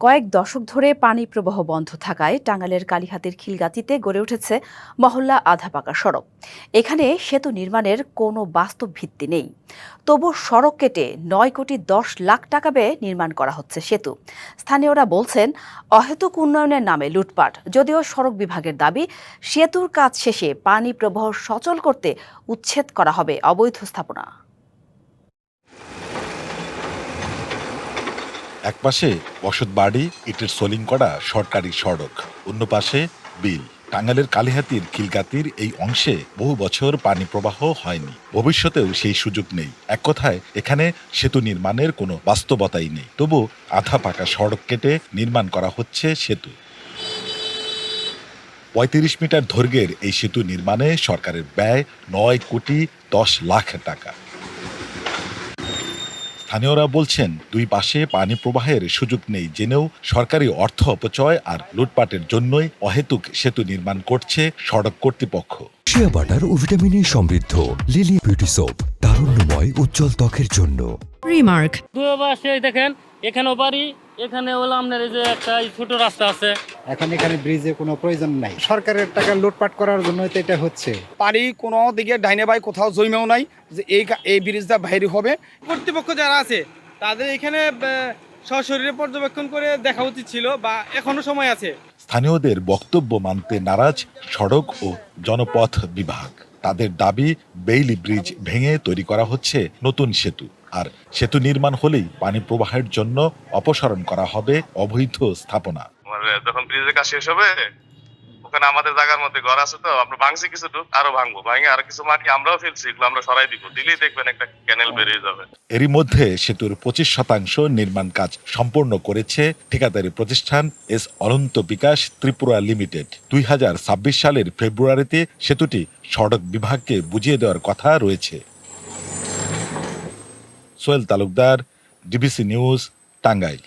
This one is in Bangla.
কয়েক দশক ধরে পানি প্রবাহ বন্ধ থাকায় টাঙ্গাইলের কালিহাতীর খিলগাতীতে গড়ে উঠেছে মহল্লা আধা পাকা সড়ক। এখানে সেতু নির্মাণের কোনো বাস্তব ভিত্তি নেই। তবু সড়ক কেটে ৯,১০,০০,০০০ টাকা ব্যয়ে নির্মাণ করা হচ্ছে সেতু। স্থানীয়রা বলছেন, অহেতুক উন্নয়নের নামে লুটপাট। যদিও সড়ক বিভাগের দাবি, সেতুর কাজ শেষে পানি প্রবাহ সচল করতে উচ্ছেদ করা হবে অবৈধ স্থাপনা। একপাশে বসতবাড়ি, ইটের সোলিং করা সরকারি সড়ক, অন্য পাশে বিল। টাঙ্গাইলের কালিহাতীর খিলগাতীর এই অংশে বহু বছর পানি প্রবাহ হয়নি, ভবিষ্যতেও সেই সুযোগ নেই। এক কথায় এখানে সেতু নির্মাণের কোনো বাস্তবতাই নেই। তবু আধা পাকা সড়ক কেটে নির্মাণ করা হচ্ছে সেতু। ৩৫ মিটার দৈর্ঘ্যের এই সেতু নির্মাণে সরকারের ব্যয় ৯,১০,০০,০০০ টাকা। স্থানীয়রা বলছেন, দুই পাশে পানি প্রবাহের সুযোগ নেই জেনেও সরকারি অর্থ অপচয় আর লুটপাটের জন্যই অহেতুক সেতু নির্মাণ করছে সড়ক কর্তৃপক্ষ। শিয়া বাটার ও ভিটামিনে সমৃদ্ধ লিলি বিউটি সোপ, তারুণ্যময় উজ্জ্বল ত্বকের জন্য। রিমার্ক দুই পাশে দেখেন, এখানেও বাড়ি, এখানে হলো আপনার এই যে একটা ছোট রাস্তা আছে। এখানে ব্রিজে কোনো প্রয়োজন নাই, সরকারের টাকা লুটপাট করার জন্য তো এটা হচ্ছে। পানি কোনো দিকে ডাইনে বাই কোথাও জৈমেও নাই যে এই ব্রিজটা বাইরে হবে। কর্তৃপক্ষ যারা আছে তাদের এখানে সশরীরে পর্যবেক্ষণ করে দেখা উচিত ছিল, বা এখনো সময় আছে। স্থানীয়দের বক্তব্য মানতে নারাজ সড়ক ও জনপথ বিভাগ। তাদের দাবি, বেইলি ব্রিজ ভেঙে তৈরি করা হচ্ছে নতুন সেতু, আর সেতু নির্মাণ হলেই পানি প্রবাহের জন্য অপসারণ করা হবে অবৈধ স্থাপনা। যখন ব্রিজের কাজ শেষ হবে, ওখানে আমাদের জায়গার মধ্যে ঘর আছে, তো আমরা ভাঙছি কিছু, আরো ভাঙবো, ভাঙে আর কিছু মাটি আমরাও ফেলছি, এগুলো আমরা সরাই দিব, দিলেই দেখবেন একটা ক্যানেল বেরিয়ে যাবে। এরই মধ্যে সেতুর ২৫% নির্মাণ কাজ সম্পন্ন করেছে ঠিকাদারি প্রতিষ্ঠান এস অনন্ত বিকাশ ত্রিপুরা লিমিটেড। ২০২৬ সালের ফেব্রুয়ারিতে সেতুটি সড়ক বিভাগকে বুঝিয়ে দেওয়ার কথা রয়েছে। Sohel Talukdar, DBC news, Tangail.